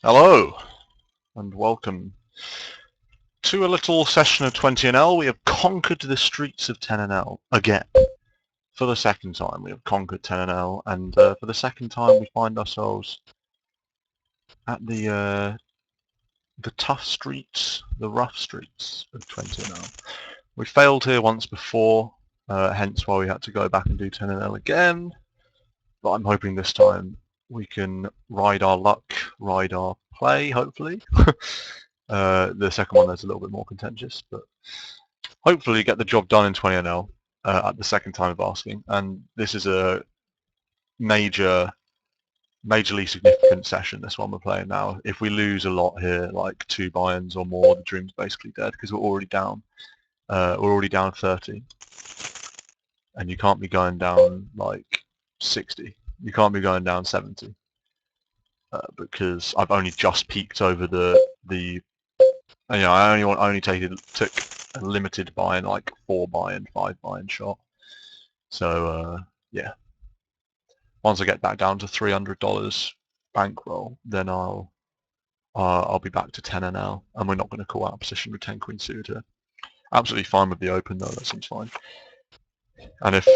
Hello and welcome to a little session of 20NL. We have conquered the streets of 10NL again. For the second time we have conquered 10NL, and for the second time we find ourselves at the tough streets, the rough streets of 20NL. We failed here once before, hence why we had to go back and do 10NL again, but I'm hoping this time we can ride our luck, ride our play, hopefully. The second one is a little bit more contentious, but hopefully get the job done in 20NL at the second time of asking. And this is a majorly significant session, this one we're playing now. If we lose a lot here, like 2 buy-ins or more, the dream's basically dead because we're already down. We're already down 30. And you can't be going down like 60. You can't be going down 70. Because I've only just peaked over I only took a limited buy-in, like 4 buy-in, 5 buy-in shot. So yeah, once I get back down to $300 bankroll, then I'll be back to 10NL, and we're not going to call out a position with 10 queen suited here. Absolutely fine with the open though. That seems fine. And if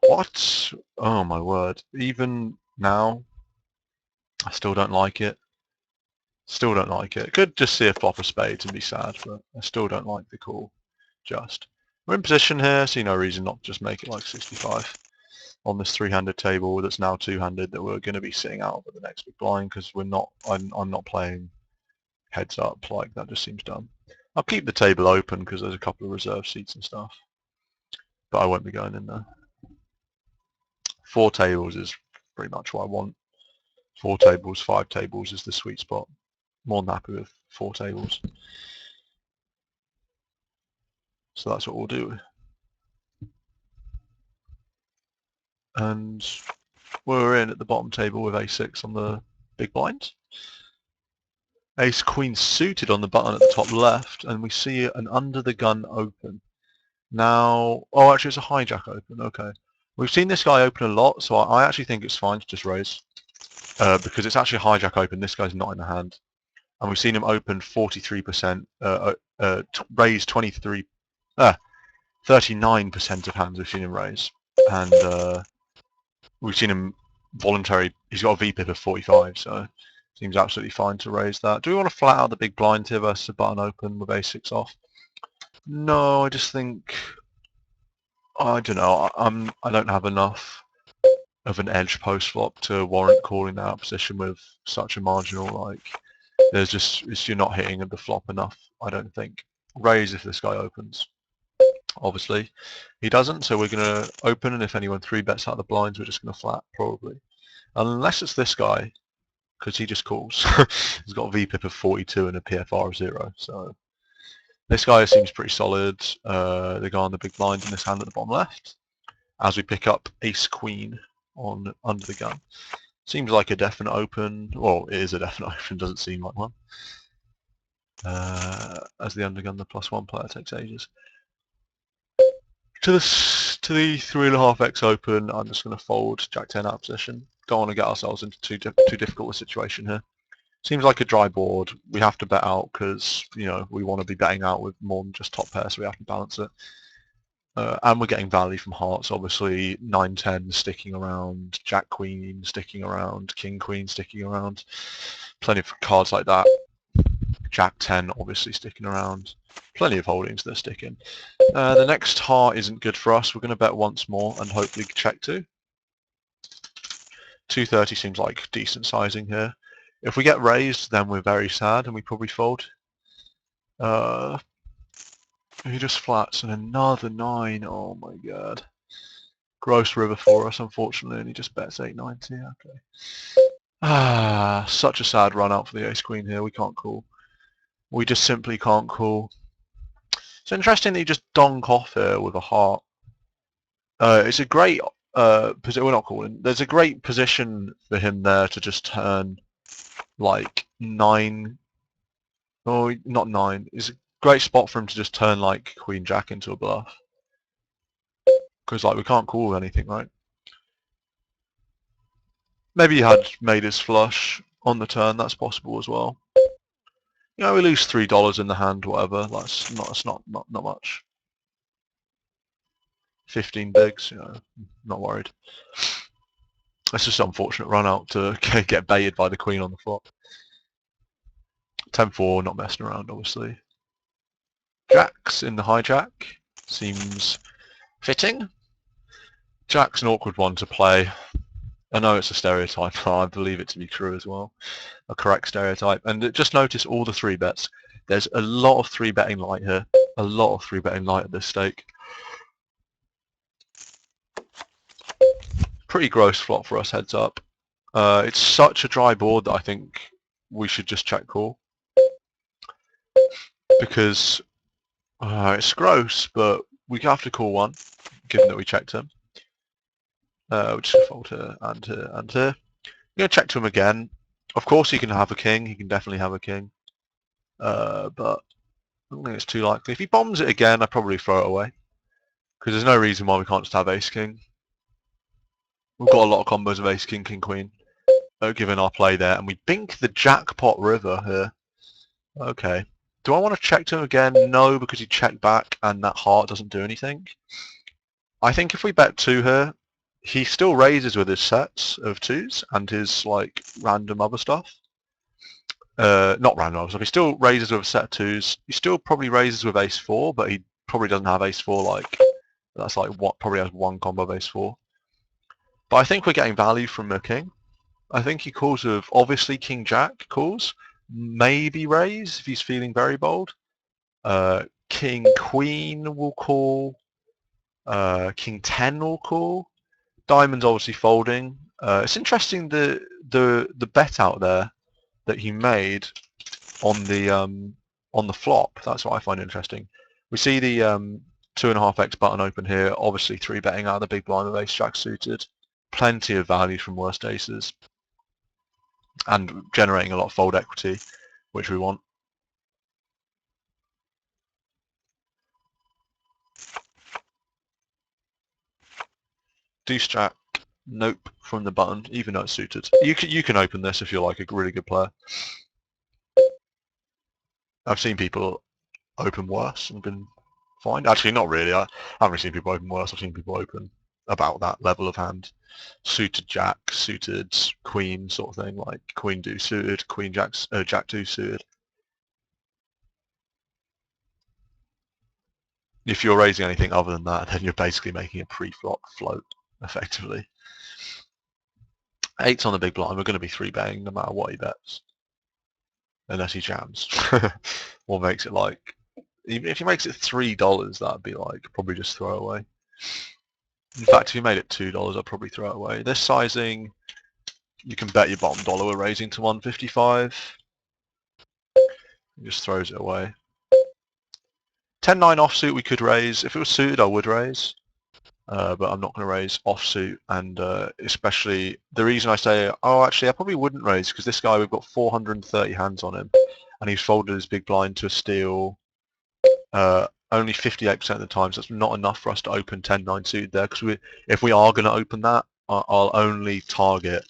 what? Oh my word! Even now, I still don't like it. Still don't like it. Could just see a flop of spades and be sad, but I still don't like the call. We're in position here, see no reason not to just make it like 65 on this 3-handed table that's now 2-handed that we're going to be sitting out for the next big blind because we're not. I'm not playing heads up, like that just seems dumb. I'll keep the table open because there's a couple of reserve seats and stuff, but I won't be going in there. 4 tables is pretty much what I want. 4 tables, 5 tables is the sweet spot. More than happy with 4 tables. So that's what we'll do. And we're in at the bottom table with a6 on the big blind. Ace queen suited on the button at the top left, and we see an under the gun open. Now, oh actually it's a hijack open, okay. We've seen this guy open a lot, so I actually think it's fine to just raise. Because it's actually a hijack open, this guy's not in the hand. And we've seen him open 43%, raise 39% of hands we've seen him raise. And we've seen him voluntary, he's got a VPIP of 45, so seems absolutely fine to raise that. Do we want to flat out the big blind here versus a button open with a6 off? No, I just think, I don't know, I don't have enough of an edge post flop to warrant calling that out position with such a marginal, like, you're not hitting the flop enough, I don't think. Raise if this guy opens. Obviously, he doesn't, so we're going to open, and if anyone 3-bets out of the blinds, we're just going to flat, probably. Unless it's this guy, because he just calls. He's got a VPIP of 42 and a PFR of 0, so this guy seems pretty solid. The guy on the big blind in this hand at the bottom left, as we pick up ace-queen on under the gun. Seems like a definite open. Well, it is a definite open, doesn't seem like one. As the undergun, the +1 player takes ages. To the 3.5x open, I'm just going to fold Jack 10 out of position. Don't want to get ourselves into too difficult a situation here. Seems like a dry board. We have to bet out because, you know, we want to be betting out with more than just top pair, so we have to balance it. And we're getting value from hearts, obviously. 9-10 sticking around, Jack-Queen sticking around, King-Queen sticking around. Plenty of cards like that. Jack-10 obviously sticking around. Plenty of holdings they're sticking. The next heart isn't good for us. We're going to bet once more and hopefully check 2. 230 seems like decent sizing here. If we get raised, then we're very sad and we probably fold. He just flats and another 9. Oh my god. Gross river for us, unfortunately, and he just bets 890. Okay. Such a sad run out for the ace-queen here. We can't call. We just simply can't call. It's interesting that you just donk off here with a heart. It's a great position. We're not calling. There's a great position for him there to just turn like 9. Oh, not 9. It's a great spot for him to just turn like Queen Jack into a bluff. Because like we can't call anything, right? Maybe he had made his flush. on the turn. That's possible as well. You know, we lose $3 in the hand, whatever. That's not much. 15 bigs, you know, not worried. It's just an unfortunate run out to get baited by the queen on the flop. 10-4, not messing around, obviously. Jacks in the hijack seems fitting. Jack's an awkward one to play. I know it's a stereotype, but I believe it to be true as well. A correct stereotype. And just notice all the 3-bets. There's a lot of 3-betting light here. A lot of 3-betting light at this stake. Pretty gross flop for us, heads up. It's such a dry board that I think we should just check call. Because it's gross, but we have to call one, given that we checked him. We're just going to fold here and here and here. I'm going to check to him again. Of course he can have a king. He can definitely have a king. But I don't think it's too likely. If he bombs it again, I'd probably throw it away. Because there's no reason why we can't just have ace-king. We've got a lot of combos of ace-king, king-queen, given our play there. And we bink the jackpot river here. Okay. Do I want to check to him again? No, because he checked back and that heart doesn't do anything. I think if we bet 2 here, he still raises with his sets of 2s and his like random other stuff. Not random other stuff. He still raises with a set of 2s. He still probably raises with ace-4, but he probably doesn't have ace-4 like... That's like what probably has one combo of ace-4. But I think we're getting value from a king. I think he calls with obviously king-jack calls. Maybe raise if he's feeling very bold. King-queen will call. King-10 will call. Diamond's obviously folding. It's interesting the bet out there that he made on the flop. That's what I find interesting. We see the 2.5x button open here. Obviously 3-betting out of the big blind with ace-jack suited. Plenty of value from worst aces. And generating a lot of fold equity, which we want. Deuce jack, nope from the button, even though it's suited. You can open this if you're like a really good player. I've seen people open worse and been fine. Actually, not really. I haven't seen people open worse. I've seen people open about that level of hand. Suited jack, suited queen sort of thing, like queen deuce suited, queen jack deuce suited. If you're raising anything other than that, then you're basically making a pre-flop float, effectively. 8's on the big blind. We're going to be 3-betting no matter what he bets. Unless he jams. Or makes it like... Even if he makes it $3, that'd be like, probably just throw away. In fact, if you made it $2, I'd probably throw it away. This sizing, you can bet your bottom dollar we're raising to 155. He just throws it away. 10-9 offsuit we could raise. If it was suited, I would raise. But I'm not going to raise offsuit, and especially the reason I say, oh, actually, I probably wouldn't raise because this guy, we've got 430 hands on him, and he's folded his big blind to a steal only 58% of the time, so that's not enough for us to open 10-9 suited there. Because if we are going to open that, I'll only target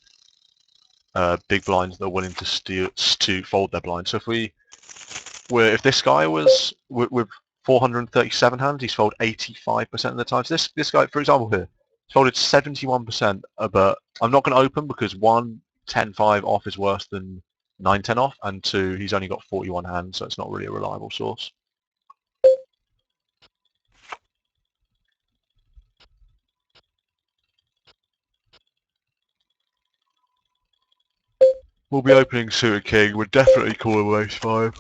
big blinds that are willing to fold their blind. So if this guy was with 437 hands, he's folded 85% of the time. So this guy, for example, here, folded 71%, but I'm not going to open because 1, 10-5 off is worse than 9-10 off, and 2, he's only got 41 hands, so it's not really a reliable source. We'll be opening suited king. We're definitely calling with ace-5.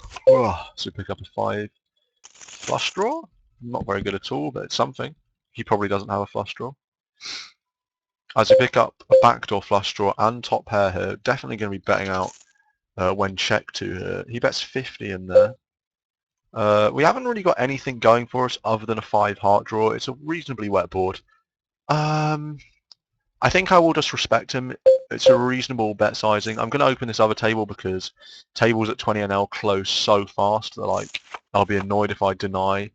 So pick up a 5 flush draw. Not very good at all, but it's something. He probably doesn't have a flush draw. As we pick up a backdoor flush draw and top pair here, definitely going to be betting out when check to here. He bets 50 in there. We haven't really got anything going for us other than a 5 heart draw. It's a reasonably wet board. I think I will just respect him. It's a reasonable bet sizing. I'm going to open this other table because tables at 20 NL close so fast that like I'll be annoyed if I deny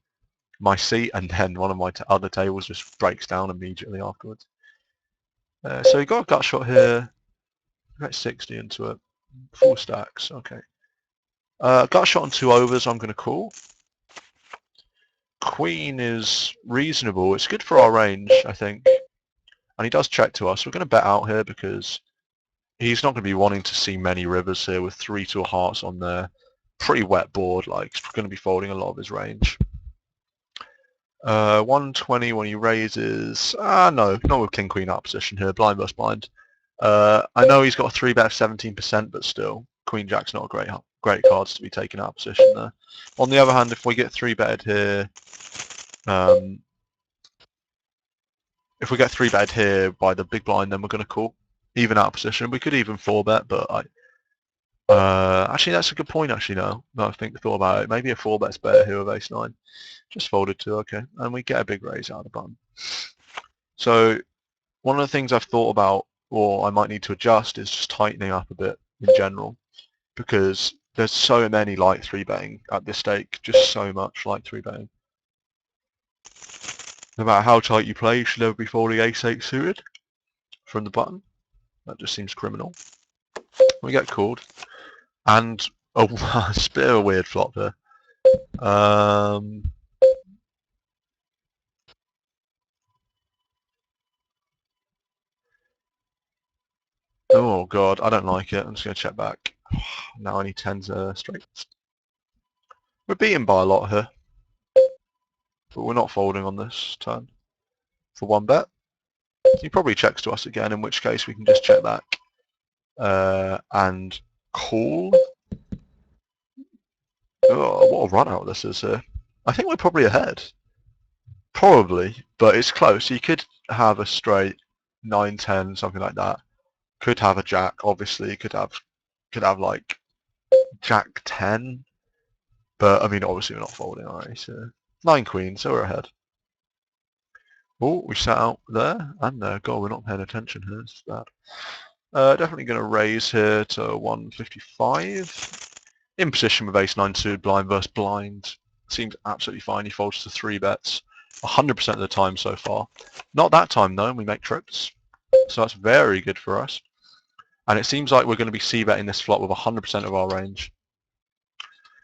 my seat and then one of my other tables just breaks down immediately afterwards. So we got a gut shot here. Get 60 into it. Full stacks, okay. Got a shot on 2 overs, I'm going to call. Queen is reasonable. It's good for our range, I think. And he does check to us. We're going to bet out here because he's not going to be wanting to see many rivers here with 3 2 hearts on there. Pretty wet board, like he's going to be folding a lot of his range. 120 when he raises. No, not with king queen out position here. Blind versus blind. I know he's got a 3-bet of 17%, but still, queen jack's not a great cards to be taken out of position there. On the other hand, if we get 3-betted here, if we get 3-betted here by the big blind, then we're going to call even out of position. We could even 4-bet, but actually that's a good point. Actually, no, I thought about it. Maybe a 4-bet's better here with ace-9. Just folded 2, okay, and we get a big raise out of the button. So one of the things I've thought about, or I might need to adjust, is just tightening up a bit in general, because there's so many light 3-betting at this stake, just so much light 3-betting. No matter how tight you play, you should never be folding ace-8 suited from the button. That just seems criminal. We get called, and it's a bit of a weird flop here. Oh god, I don't like it. I'm just going to check back. Now I need 10s straight. We're beaten by a lot here, but we're not folding on this turn for 1-bet. He probably checks to us again, in which case we can just check back and call. Oh, what a run out this is here. I think we're probably ahead. Probably, but it's close. You could have a straight 9-10, something like that. Could have a jack, obviously. Could have like jack 10. But I mean, obviously we're not folding our ace here. 9 queen, so we're ahead. Oh, we sat out there and there. God, we're not paying attention here. It's bad. Definitely going to raise here to 155. In position with ace-9 suited, blind versus blind. Seems absolutely fine. He folds to 3 bets 100% of the time so far. Not that time though, and we make trips. So that's very good for us. And it seems like we're going to be c-betting this flop with 100% of our range.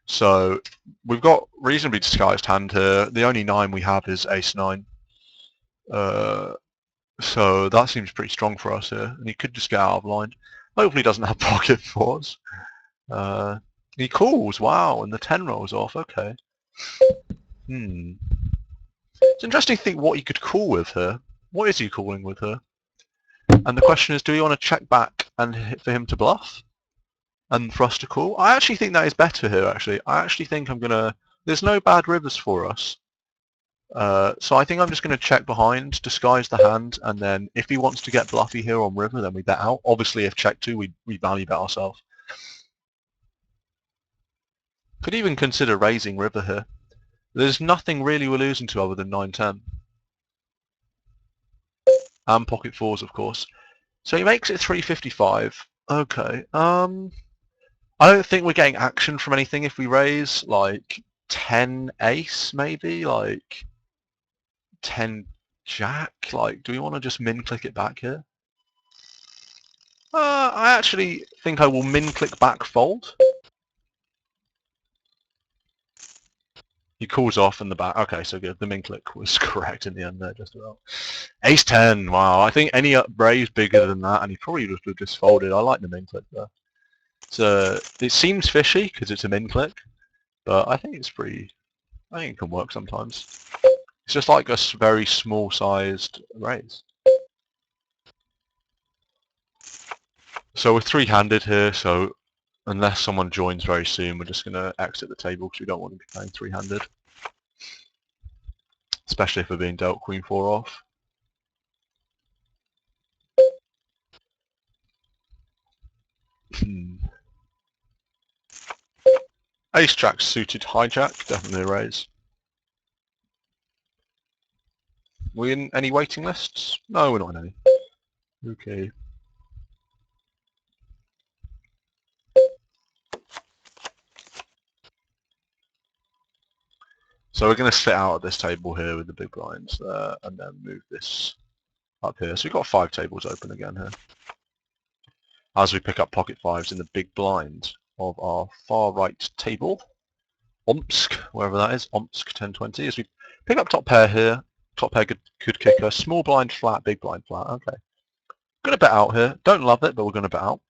So we've got reasonably disguised hand here. The only 9 we have is ace-9. So that seems pretty strong for us here. And he could just get out of line. Hopefully he doesn't have pocket 4s. He calls, wow, and the 10 rolls off, okay. It's interesting to think what he could call with here. What is he calling with here? And the question is, do we want to check back and for him to bluff? And for us to call? I actually think that is better here, actually. I actually think I'm going to... There's no bad rivers for us. So I think I'm just going to check behind, disguise the hand, and then if he wants to get bluffy here on river, then we bet out. Obviously, if check 2, we value bet ourselves. Could even consider raising river here. There's nothing really we're losing to other than 9-10. And pocket 4s, of course. So he makes it 355. Okay. I don't think we're getting action from anything if we raise, like, 10 ace, maybe? Like, 10 jack? Like, do we want to just min-click it back here? I actually think I will min-click back fold. He calls off in the back. Okay, so good. The min-click was correct in the end there, just about. Ace-10, wow. I think any raise bigger than that, and he probably would have just folded. I like the min-click there. So it seems fishy because it's a min-click, but I think it's pretty... I think it can work sometimes. It's just like a very small-sized raise. So we're 3-handed here, so unless someone joins very soon, we're just going to exit the table because we don't want to be playing 3-handed. Especially if we're being dealt queen 4 off. Ace jack suited hijack, definitely a raise. We in any waiting lists? No, we're not in any. Okay. So we're going to sit out at this table here with the big blinds there, and then move this up here. So we've got 5 tables open again here. as we pick up pocket fives in the big blind of our far right table. Omsk, wherever that is, Omsk 1020. As we pick up top pair here, top pair could kick a small blind flat, big blind flat. Okay. Going to bet out here. Don't love it, but we're going to bet out.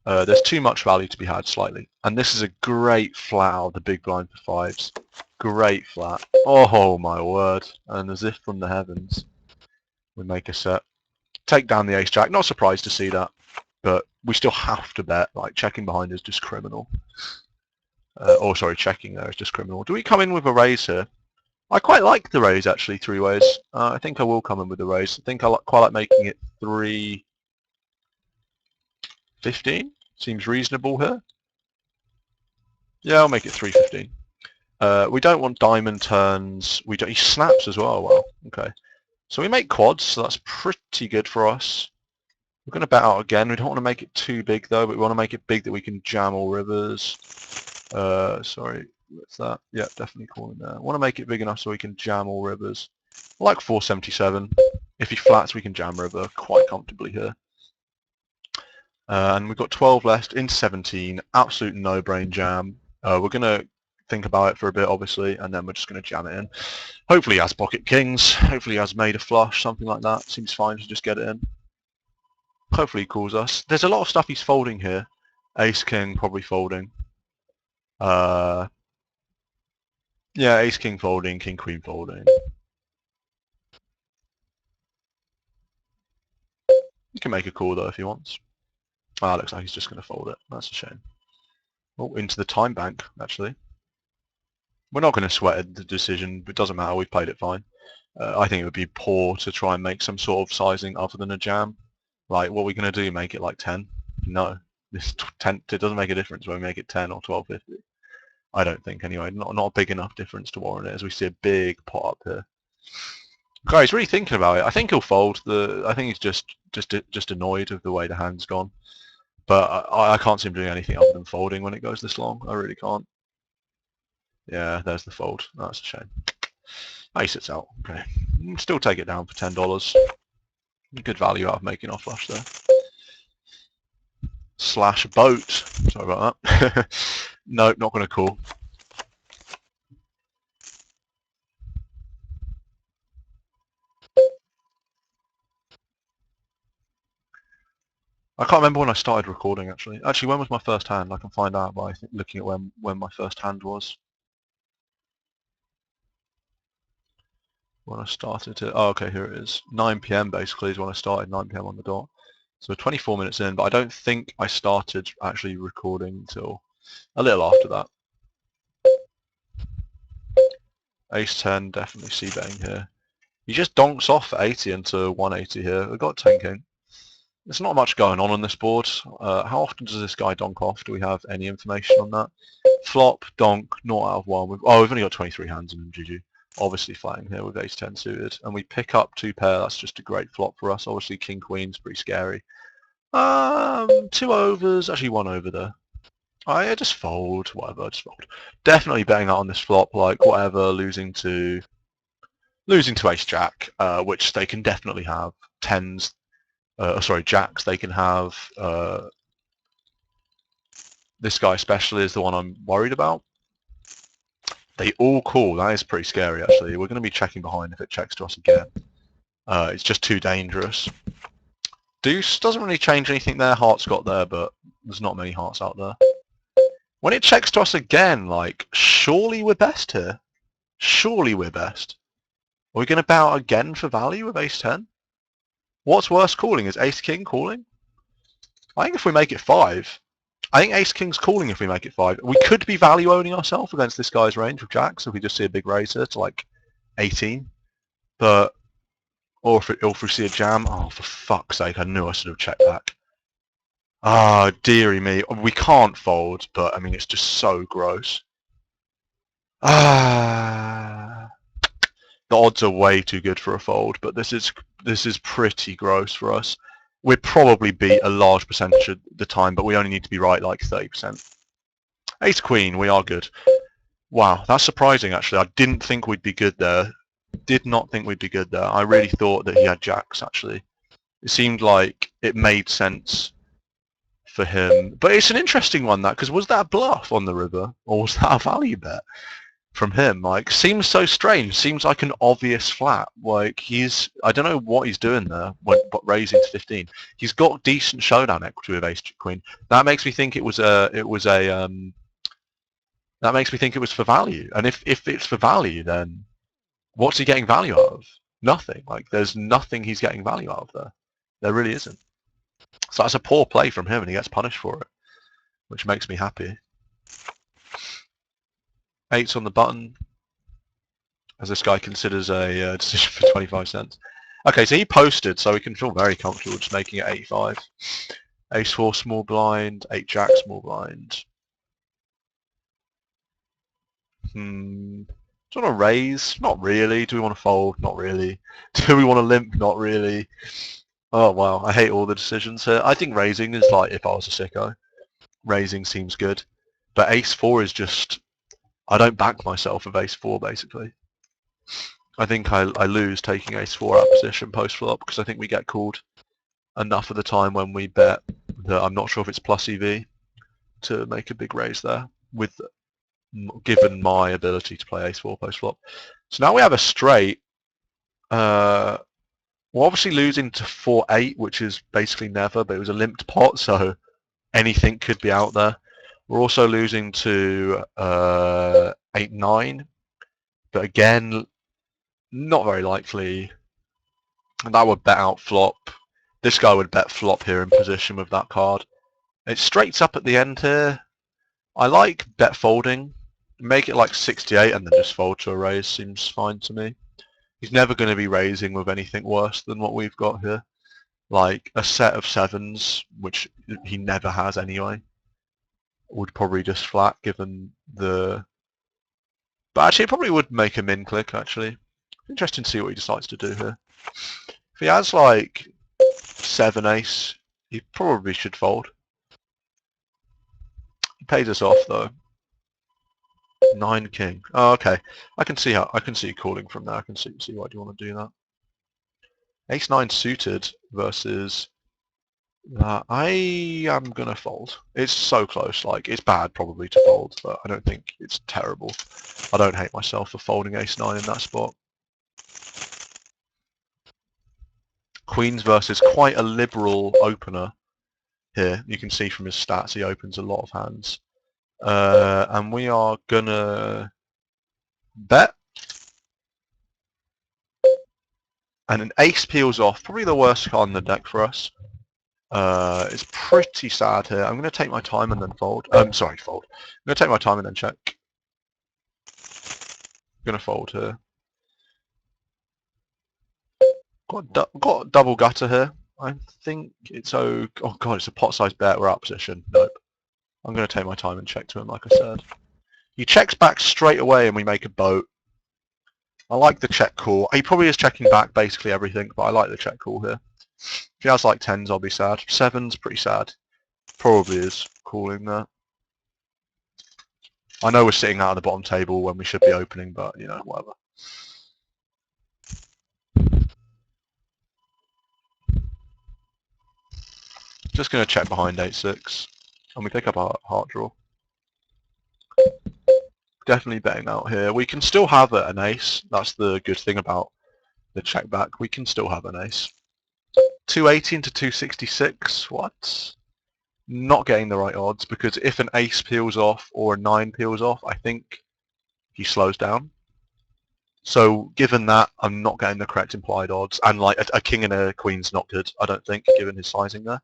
There's too much value to be had slightly. And this is a great flat out of the big blind for fives. Great flat. Oh my word. And as if from the heavens, we make a set. Take down the ace jack. Not surprised to see that, but we still have to bet. Like, checking behind is just criminal. Sorry, checking there is just criminal. Do we come in with a raise here? I quite like the raise, actually, three ways. I think I will come in with the raise. I think I quite like making it 315. Seems reasonable here. Yeah, I'll make it 315. We don't want diamond turns. He snaps as well. Wow. Okay. So we make quads, so that's pretty good for us. We're going to bet out again. We don't want to make it too big though, but we want to make it big that we can jam all rivers. Sorry, what's that? Yeah, definitely calling there. I want to make it big enough so we can jam all rivers. I like 477. If he flats, we can jam river quite comfortably here. And we've got 12 left into 17. Absolute no-brain jam. We're going to think about it for a bit, obviously, and then we're just going to jam it in. Hopefully he has pocket kings. Hopefully he has made a flush, something like that. Seems fine to just get it in. Hopefully he calls us. There's a lot of stuff he's folding here. Ace king probably folding. Yeah, ace king folding, king queen folding. You can make a call though if he wants. Ah, looks like he's just going to fold it. That's a shame. Oh, into the time bank, actually. We're not going to sweat the decision. It doesn't matter. We've played it fine. I think it would be poor to try and make some sort of sizing other than a jam. Like, what are we going to do? Make it like 10? No. This 10, it doesn't make a difference whether we make it 10 or 1250. I don't think, anyway. Not a big enough difference to warrant it, as we see a big pot up here. Okay, he's really thinking about it. I think he'll fold. I think he's just annoyed with the way the hand's gone. But I can't see him doing anything other than folding when it goes this long. I really can't. Yeah, there's the fold. That's a shame. Ace it's out. Okay. Still take it down for $10. Good value out of making our flush there. Slash boat. Sorry about that. Nope, not going to call. I can't remember when I started recording, actually. Actually, when was my first hand? I can find out by looking at when my first hand was. When I started it. Oh, okay, here it is. 9 PM basically is when I started, 9 PM on the dot. So 24 minutes in, but I don't think I started actually recording until a little after that. Ace 10, definitely c-betting here. He just donks off 80 into 180 here. We've got 10 king. There's not much going on this board. How often does this guy donk off? Do we have any information on that? Flop, donk, 0 out of 1. We've only got 23 hands in him, GG. Obviously flatting here with ace 10 suited. And we pick up 2 pair. That's just a great flop for us. Obviously king queen's pretty scary. 2 overs. Actually 1 over there. I just fold. Whatever, just fold. Definitely betting out on this flop. Like whatever, losing to ace jack, which they can definitely have. Tens. Sorry, jacks. They can have. This guy especially is the one I'm worried about. They all call. That is pretty scary, actually. We're going to be checking behind if it checks to us again. It's just too dangerous. Deuce doesn't really change anything there. Heart's got there, but there's not many hearts out there. When it checks to us again, like, surely we're best here. Surely we're best. Are we going to bow out again for value with ace 10? What's worse calling? Is ace king calling? I think if we make it 5, I think ace king's calling if we make it 5. We could be value owning ourselves against this guy's range with jacks if we just see a big raise here to like 18. But, or if we see a jam, oh for fuck's sake, I knew I should have checked back. Ah, dearie me. We can't fold, but I mean it's just so gross. Ah, the odds are way too good for a fold, but this is pretty gross for us. We'd probably beat a large percentage of the time, but we only need to be right like 30%. Ace queen, we are good. Wow, that's surprising actually. I didn't think we'd be good there. Did not think we'd be good there. I really thought that he had jacks actually. It seemed like it made sense for him. But it's an interesting one, that, because was that a bluff on the river, or was that a value bet from him? Like, seems so strange. Seems like an obvious flat. Like, I don't know what he's doing there, but raising to 15. He's got decent showdown equity with ace queen. That makes me think that makes me think it was for value. And if it's for value, then what's he getting value out of? Nothing. Like, there's nothing he's getting value out of there. There really isn't. So that's a poor play from him, and he gets punished for it, which makes me happy. 8's on the button, as this guy considers a decision for 25 cents. Okay, so he posted, so we can feel very comfortable just making it 85. Ace 4 small blind, 8 jack small blind. Do we want to raise? Not really. Do we want to fold? Not really. Do we want to limp? Not really. Oh wow, I hate all the decisions here. I think raising is like if I was a sicko. Raising seems good. But ace 4 is just... I don't back myself with ace 4 basically. I think I lose taking ace 4 out of position post flop because I think we get called enough of the time when we bet that I'm not sure if it's plus EV to make a big raise there, given my ability to play ace 4 post flop. So now we have a straight. We're obviously losing to 4-8, which is basically never, but it was a limped pot, so anything could be out there. We're also losing to 8-9, but again, not very likely. And that would bet out flop. This guy would bet flop here in position with that card. It straights up at the end here. I like bet folding. Make it like 68 and then just fold to a raise seems fine to me. He's never going to be raising with anything worse than what we've got here. Like a set of 7s, which he never has anyway, would probably just flat given the... But actually it probably would make a min click actually. Interesting to see what he decides to do here. If he has like 7 ace, he probably should fold. He pays us off though. 9 king. Oh, okay. I can see calling from there. I can see why do you want to do that. Ace 9 suited versus that. I am gonna fold. It's so close. Like, it's bad probably to fold, but I don't think it's terrible. I don't hate myself for folding ace 9 in that spot. Queens versus quite a liberal opener here. You can see from his stats he opens a lot of hands. And we are gonna bet. And an ace peels off, probably the worst card in the deck for us. It's pretty sad here. I'm gonna take my time and then fold. Sorry, fold. I'm gonna take my time and then check. I'm gonna fold here. Got double gutter here. I think it's oh god, it's a pot-sized bet. We're out of position. Nope. I'm gonna take my time and check to him, like I said. He checks back straight away and we make a boat. I like the check call. He probably is checking back basically everything, but I like the check call here. If he has like 10s, I'll be sad. 7s, pretty sad. Probably is calling there. I know we're sitting out at the bottom table when we should be opening, but you know, whatever. Just going to check behind 8-6, and we pick up our heart draw. Definitely betting out here. We can still have an ace. That's the good thing about the check back. We can still have an ace. 280 into 266. What? Not getting the right odds, because if an ace peels off or a 9 peels off, I think he slows down. So given that, I'm not getting the correct implied odds, and like a king and a queen's not good, I don't think, given his sizing there.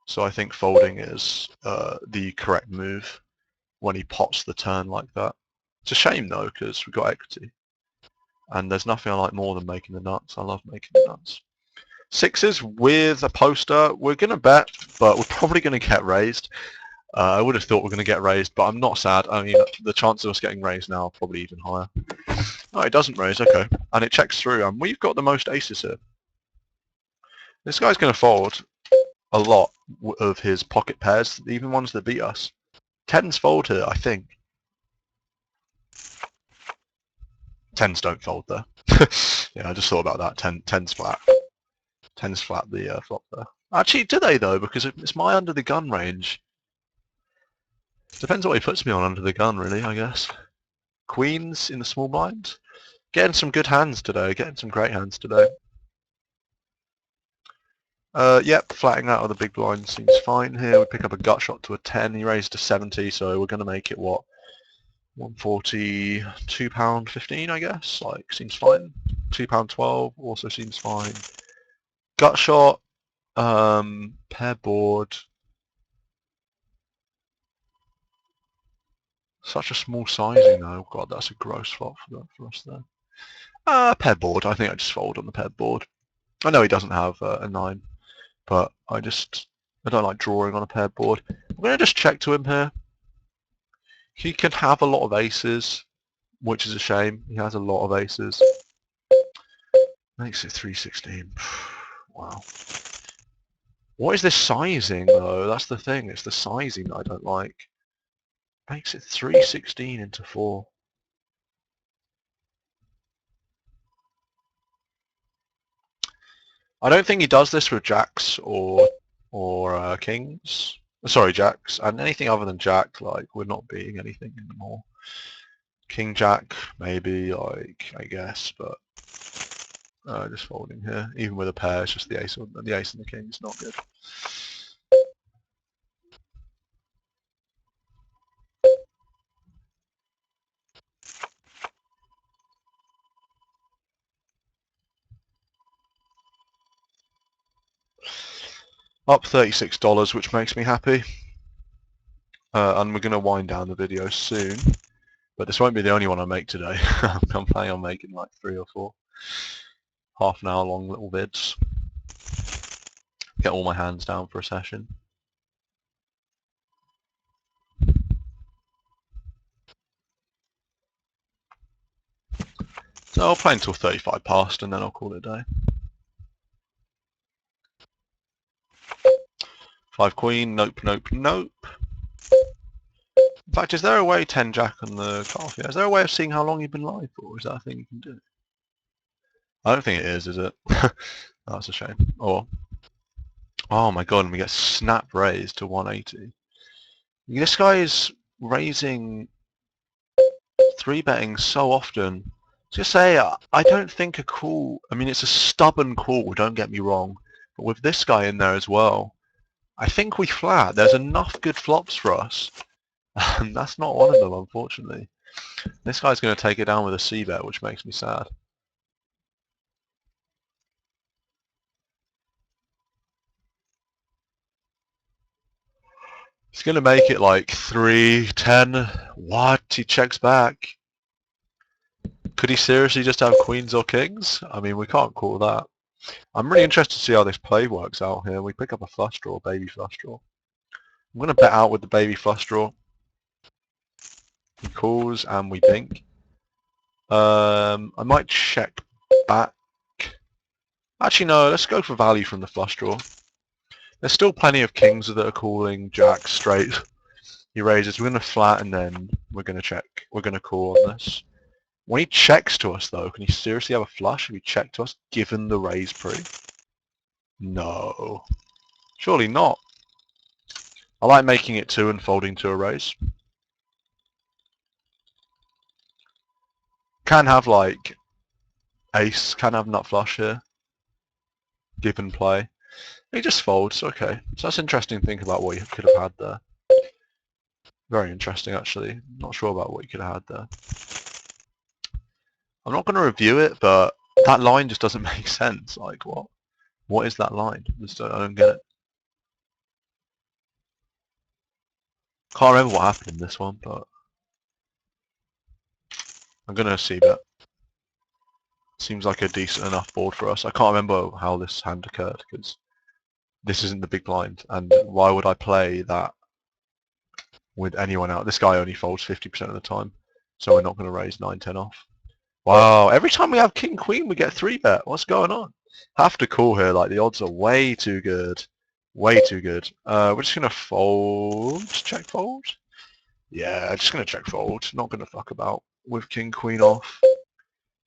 So I think folding is the correct move when he pots the turn like that. It's a shame though, because we've got equity. And there's nothing I like more than making the nuts. I love making the nuts. 6s with a poster. We're going to bet, but we're probably going to get raised. I would have thought we're going to get raised, but I'm not sad. I mean, the chances of us getting raised now are probably even higher. No, it doesn't raise, okay. And it checks through, and we've got the most aces here. This guy's going to fold a lot of his pocket pairs, even ones that beat us. 10s fold here, I think. 10s don't fold there. Yeah, I just thought about that. 10s flat. 10s flat the flop there. Actually, do they though? Because it's my under the gun range. Depends what he puts me on under the gun, really, I guess. Queens in the small blind. Getting some good hands today. Getting some great hands today. Yep, flatting out of the big blind seems fine here. We pick up a gut shot to a 10. He raised to 70, so we're going to make it, what, 140, £2.15, I guess. Like, seems fine. £2.12 also seems fine. Gut shot, pair board. Such a small sizing though. God, that's a gross flop for us there. Pair board. I think I just fold on the pair board. I know he doesn't have a 9, but I don't like drawing on a pair board. I'm going to just check to him here. He can have a lot of aces, which is a shame. He has a lot of aces. Makes it 316. Wow. What is this sizing though? That's the thing. It's the sizing that I don't like. Makes it 316 into 4. I don't think he does this with jacks or kings. Sorry, jacks. And anything other than jack, like, we're not beating anything anymore. King jack, maybe, like, I guess, but just folding here. Even with a pair, it's just the ace and the king is not good. Up $36, which makes me happy. And we're going to wind down the video soon. But this won't be the only one I make today. I'm planning on making like 3 or 4 half an hour long little vids. Get all my hands down for a session. So I'll play until 35 past and then I'll call it a day. 5 queen, nope, nope, nope. In fact, is there a way 10 jack on the cutoff? Yeah, is there a way of seeing how long you've been live for? Is that a thing you can do? I don't think it is it? That's a shame. Or, oh my god, and we get snap raised to 180. This guy is raising 3-betting so often. Just say, I don't think a call, I mean, it's a stubborn call, don't get me wrong, but with this guy in there as well, I think we flat. There's enough good flops for us, and that's not one of them, unfortunately. This guy's going to take it down with a c-bet, which makes me sad. He's going to make it like 3-10. What? He checks back. Could he seriously just have queens or kings? I mean, we can't call that. I'm really interested to see how this play works out here. We pick up a flush draw, baby flush draw. I'm going to bet out with the baby flush draw. He calls and we think. I might check back. Actually, no, let's go for value from the flush draw. There's still plenty of kings that are calling jacks straight. He raises. We're going to flat and then we're going to check. We're going to call on this. When he checks to us, though, can he seriously have a flush if he checked to us, given the raise pre? No. Surely not. I like making it 2 and folding to a raise. Can have, like, ace, can have nut flush here. Given play. He just folds, okay. So that's interesting to think about what you could have had there. Very interesting, actually. Not sure about what you could have had there. I'm not going to review it, but that line just doesn't make sense. Like, what? What is that line? I don't get it. Can't remember what happened in this one, but I'm going to see that. Seems like a decent enough board for us. I can't remember how this hand occurred, because this isn't the big blind, and why would I play that with anyone out? This guy only folds 50% of the time, so we're not going to raise 9-10 off. Wow, every time we have king queen we get 3-bet. What's going on? Have to call here, like the odds are way too good. Way too good. We're just going to fold. Check fold? Yeah, just going to check fold. Not going to fuck about with king queen off.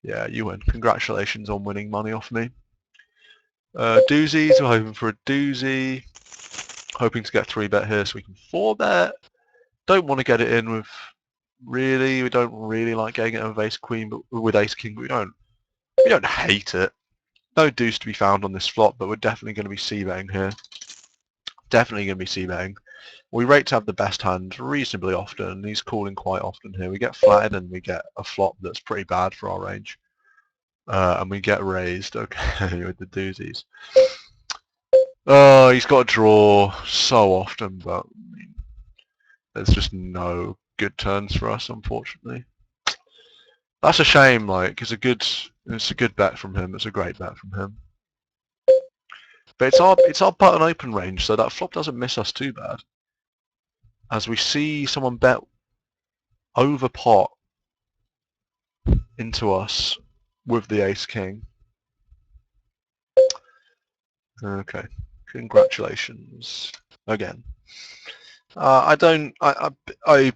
Yeah, you win. Congratulations on winning money off me. Doozies, we're hoping for a doozy. Hoping to get 3-bet here so we can 4-bet. Don't want to get it in with, really, we don't really like getting it in with ace queen, but with ace king, we don't hate it. No deuce to be found on this flop, but we're definitely going to be c-betting here. Definitely going to be c-betting. We rate to have the best hand reasonably often. He's calling quite often here. We get flatted and we get a flop that's pretty bad for our range. And we get raised, okay, with the doozies. Oh, he's got to draw so often, but I mean, there's just no good turns for us, unfortunately. That's a shame. Like, it's a good bet from him. It's a great bet from him. But it's our button open range, so that flop doesn't miss us too bad. As we see someone bet over pot into us with the ace king. Okay, congratulations again. I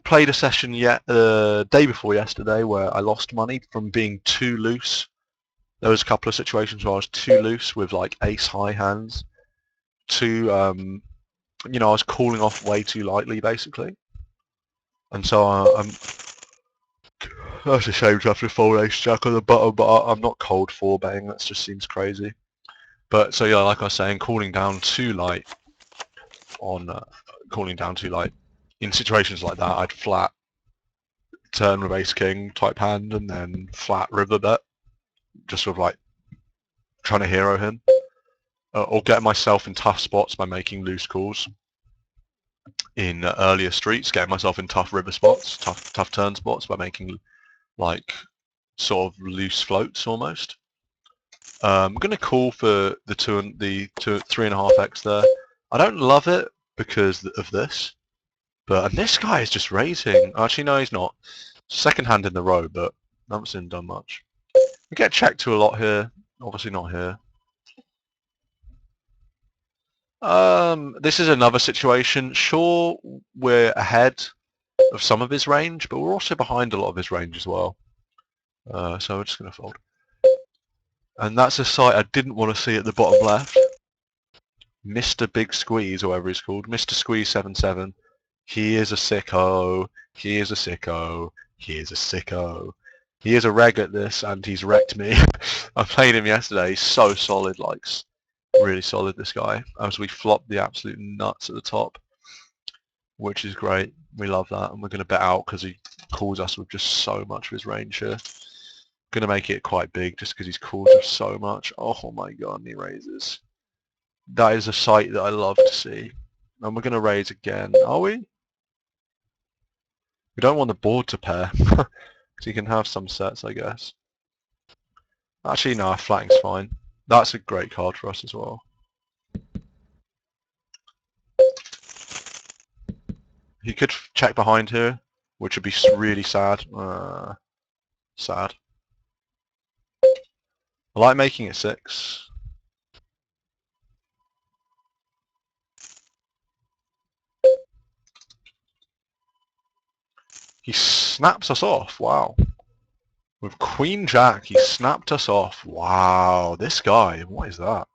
played a session day before yesterday where I lost money from being too loose. There was a couple of situations where I was too loose with like ace high hands. I was calling off way too lightly basically. And so that's a shame to have to fold ace jack on the button, but I'm not cold 4-betting. That just seems crazy. But so yeah, like I was saying, calling down too light in situations like that, I'd flat turn with ace king type hand and then flat river bet, just sort of like trying to hero him, or get myself in tough spots by making loose calls in earlier streets, getting myself in tough river spots, tough turn spots by making like sort of loose floats almost. I'm going to call for the 3.5x there. I don't love it because of this, but this guy is just raising. Actually, no, he's not. Second hand in the row, but I haven't seen him done much. We get checked to a lot here. Obviously not here. This is another situation. Sure, we're ahead of some of his range, but we're also behind a lot of his range as well. So we're just going to fold. And that's a site I didn't want to see at the bottom left. Mr. Big Squeeze, or whatever he's called. Mr. Squeeze 77. He is a sicko. He is a sicko. He is a sicko. He is a reg at this, and he's wrecked me. I played him yesterday. He's so solid, like, really solid, this guy. As we flop the absolute nuts at the top, which is great. We love that, and we're going to bet out because he calls us with just so much of his range here. Going to make it quite big just because he's called us so much. Oh my god, and he raises. That is a sight that I love to see. And we're going to raise again, are we? We don't want the board to pair, because he can have some sets, I guess. Actually, no, flatting's fine. That's a great card for us as well. He could check behind here, which would be really sad. Sad. I like making it 6. He snaps us off. Wow. With Queen Jack, he snapped us off. Wow, this guy, what is that?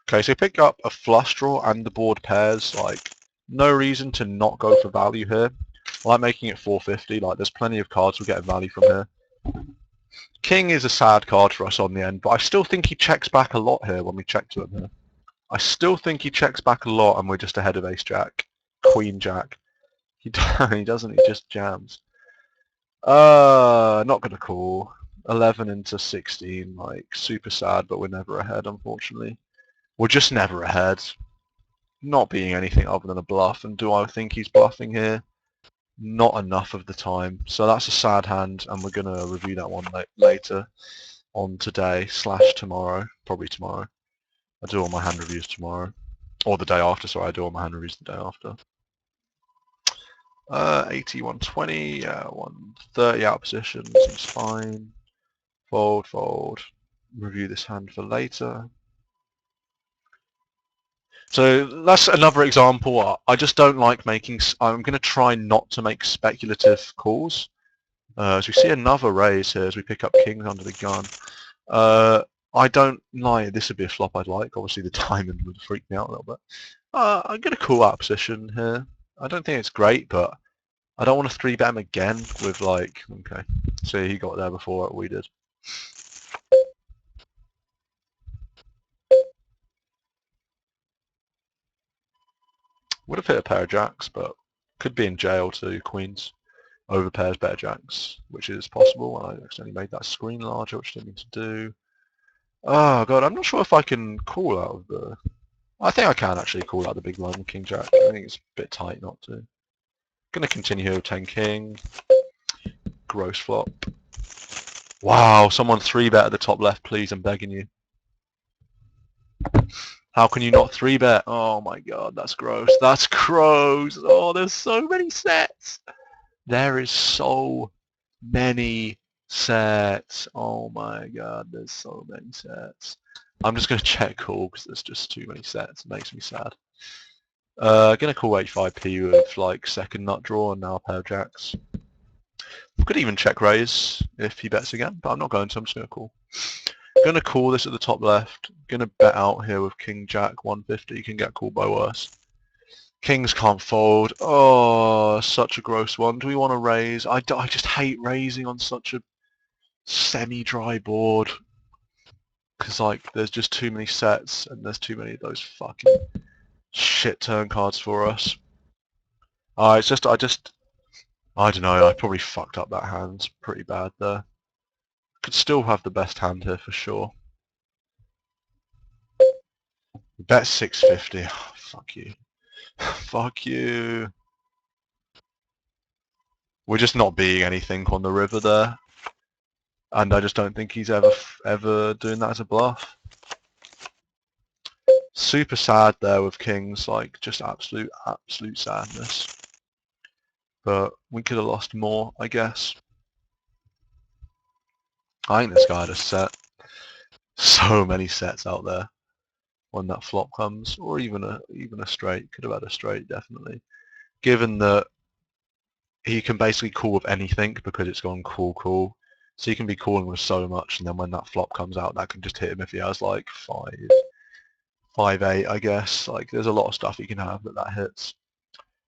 Okay, so pick up a flush draw and the board pairs. Like, no reason to not go for value here. I like making it 450. Like, there's plenty of cards we're getting value from here. King is a sad card for us on the end, but I still think he checks back a lot here when we check to him here. I still think he checks back a lot and we're just ahead of Ace Jack. Queen Jack. He doesn't, he just jams. Not gonna call. 11 into 16, like, super sad, but we're never ahead, unfortunately. We're just never ahead. Not being anything other than a bluff, and do I think he's bluffing here? Not enough of the time. So that's a sad hand, and we're gonna review that one later on today / tomorrow. Probably tomorrow. I do all my hand reviews tomorrow. Or the day after, sorry, I do all my hand reviews the day after. 80, 120, 130 out of position, seems fine. Fold, fold. Review this hand for later. So that's another example. I just don't like making, I'm going to try not to make speculative calls. As we see another raise here as we pick up kings under the gun. I don't lie. This would be a flop I'd like. Obviously, the diamond would freak me out a little bit. I'm going to call that position here. I don't think it's great, but I don't want to 3-bet him again with like, okay. So he got there before we did. Would have hit a pair of jacks, but could be in jail to queens. Over pairs, better jacks, which is possible. And I accidentally made that screen larger, which I didn't mean to do. Oh god, I'm not sure if I can call out of the... I think I can actually call out the big line with king jack. I think it's a bit tight not to. Gonna continue here with 10 king. Gross flop. Wow, someone 3-bet at the top left, please, I'm begging you. How can you not 3-bet? Oh my god, that's gross. That's gross. Oh, there's so many sets. There is so many sets. Oh my god, there's so many sets. I'm just going to check call because there's just too many sets. It makes me sad. Going to call H5P with like second nut draw and now a pair of jacks. Could even check raise if he bets again, but I'm not going to. I'm just going to call. Going to call this at the top left. Going to bet out here with king jack 150. You can get called by worse. Kings can't fold. Oh, such a gross one. Do we want to raise? I just hate raising on such a semi-dry board. Because, like, there's just too many sets and there's too many of those fucking shit turn cards for us. It's just, I don't know, I probably fucked up that hand pretty bad there. Could still have the best hand here for sure. Bet 650. Oh, fuck you. Fuck you. We're just not being anything on the river there. And I just don't think he's ever doing that as a bluff. Super sad there with kings, like just absolute sadness. But we could have lost more, I guess. I think this guy had a set. So many sets out there when that flop comes, or even a straight. Could have had a straight, definitely. Given that he can basically call with anything because it's gone cool. So you can be calling with so much, and then when that flop comes out, that can just hit him if he has like 5-8, I guess. Like there's a lot of stuff he can have that hits.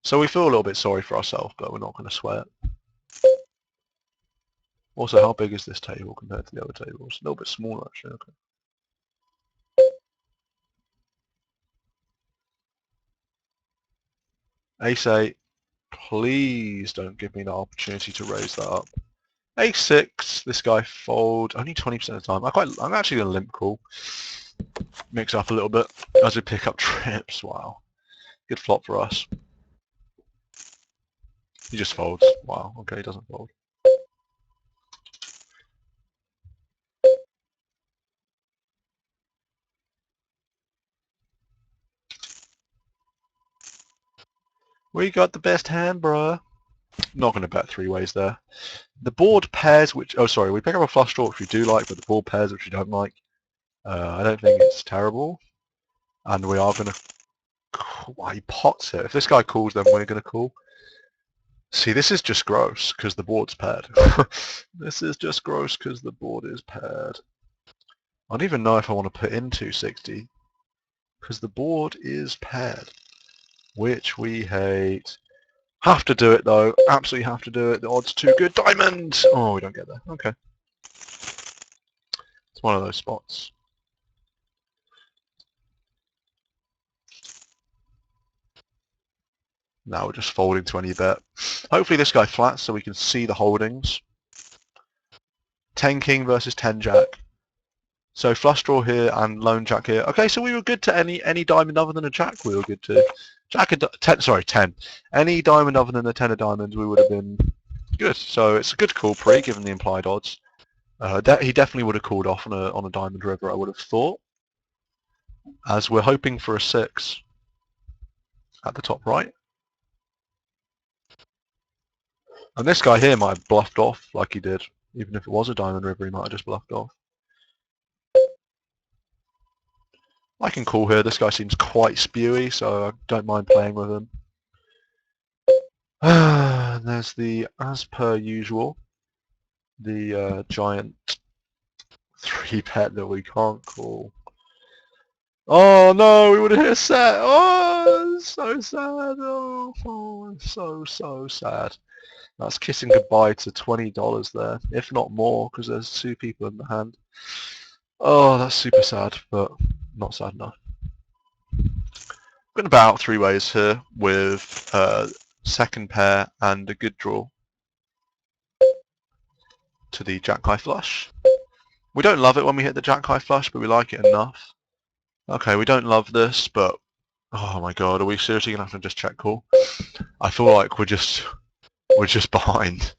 So we feel a little bit sorry for ourselves, but we're not going to sweat. Also, how big is this table compared to the other tables? A little bit smaller, actually. Okay. Ace-8. Please don't give me the opportunity to raise that up. Ace-6. This guy fold. Only 20% of the time. I'm actually going to limp call. Mix up a little bit as we pick up trips. Wow. Good flop for us. He just folds. Wow. Okay, he doesn't fold. We got the best hand, bruh. Not going to bet 3 ways there. The board pairs which... Oh, sorry. We pick up a flush draw which we do like, but the board pairs which we don't like. I don't think it's terrible. And we are going to... Why, he pots it. If this guy calls, then we're going to call. See, this is just gross because the board's paired. This is just gross because the board is paired. I don't even know if I want to put in 260 because the board is paired, which we hate. Have to do it though. Absolutely have to do it. The odd's too good. Diamond! Oh, we don't get there. Okay. It's one of those spots. Now we're just folding to any bet. Hopefully this guy flats so we can see the holdings. 10 king versus 10 jack. So flush draw here and lone jack here. Okay, so we were good to any diamond other than a jack. We were good to jack and 10. Any diamond other than a 10 of diamonds, we would have been good. So it's a good call pre given the implied odds. He definitely would have called off on a diamond river, I would have thought. As we're hoping for a 6 at the top right. And this guy here might have bluffed off like he did. Even if it was a diamond river, he might have just bluffed off. I can call here. This guy seems quite spewy, so I don't mind playing with him. And there's the, as per usual, the giant 3-bet that we can't call. Oh no, we would have hit a set. Oh, so sad. Oh, so sad. That's kissing goodbye to $20 there, if not more, because there's 2 people in the hand. Oh, that's super sad, but not sad enough. Going about 3 ways here with second pair and a good draw to the jack-high flush. We don't love it when we hit the jack-high flush, but we like it enough. Okay, we don't love this, but oh my god, are we seriously gonna have to just check call? I feel like we're just behind.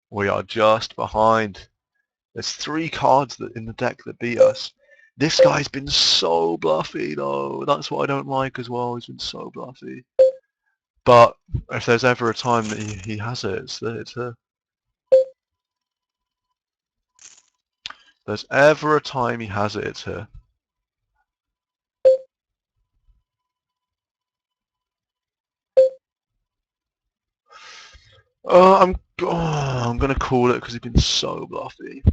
We are just behind. There's 3 cards in the deck that beat us. This guy's been so bluffy though. That's what I don't like as well. He's been so bluffy. But if there's ever a time that he has it, it's here. There's ever a time he has it, it's here. I'm gonna call it because he's been so bluffy.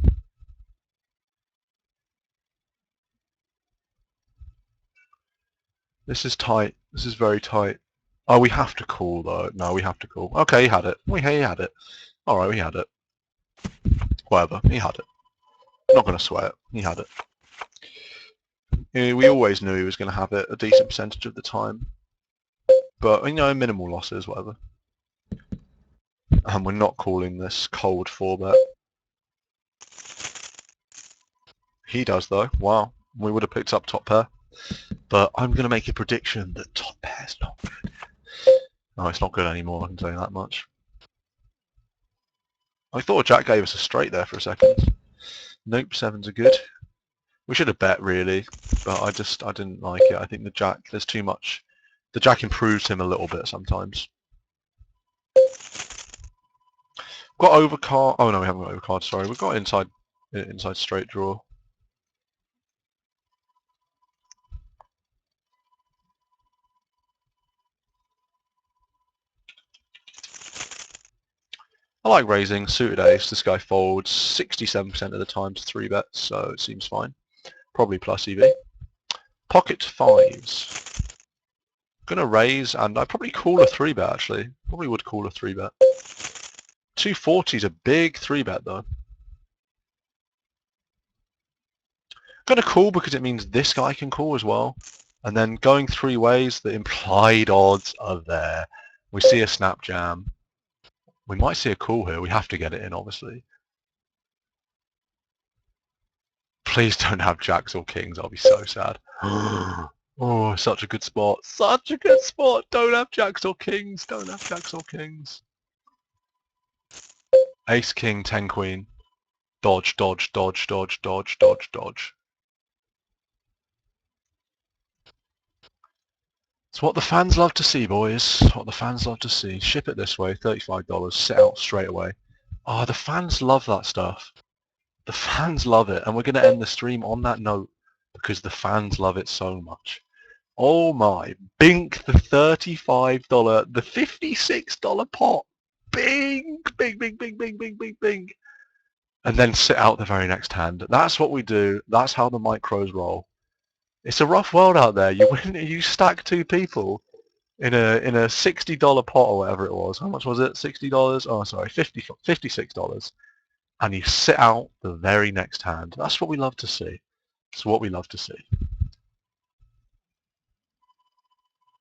This is tight. This is very tight. Oh, we have to call though. No, we have to call. Okay, he had it. He had it. All right, we had it. Whatever, he had it. Not gonna swear it. He had it. We always knew he was gonna have it a decent percentage of the time, but you know, minimal losses, whatever. And we're not calling this cold 4-bet. He does though. Wow, we would have picked up top pair. But I'm going to make a prediction that top pair's not good. No, it's not good anymore, I can tell you that much. I thought Jack gave us a straight there for a second. Nope, 7s are good. We should have bet really, but I didn't like it. I think the Jack, there's too much. The Jack improves him a little bit sometimes. Got overcard. Oh no, we haven't got overcard, sorry. We've got inside straight draw. I like raising, suited ace, this guy folds 67% of the time to 3 bets, so it seems fine. Probably plus EV. Pocket 5s. Gonna raise, and I'd probably call a 3-bet actually. Probably would call a 3-bet. 240's a big 3-bet though. Gonna call because it means this guy can call as well. And then going 3 ways, the implied odds are there. We see a snap jam. We might see a call here. We have to get it in, obviously. Please don't have jacks or kings. I'll be so sad. Oh, such a good spot. Such a good spot. Don't have jacks or kings. Don't have jacks or kings. Ace, king, 10, queen. Dodge, dodge, dodge, dodge, dodge, dodge, dodge. It's what the fans love to see, boys. What the fans love to see. Ship it this way, $35. Sit out straight away. Oh, the fans love that stuff. The fans love it. And we're going to end the stream on that note because the fans love it so much. Oh my. Bink the $35, the $56 pot. Bing, bing, bing, bing, bing, bing, bing, bing. And then sit out the very next hand. That's what we do. That's how the micros roll. It's a rough world out there. You win, you stack 2 people in a $60 pot or whatever it was. How much was it? $60? Oh, sorry, $56. And you sit out the very next hand. That's what we love to see. It's what we love to see.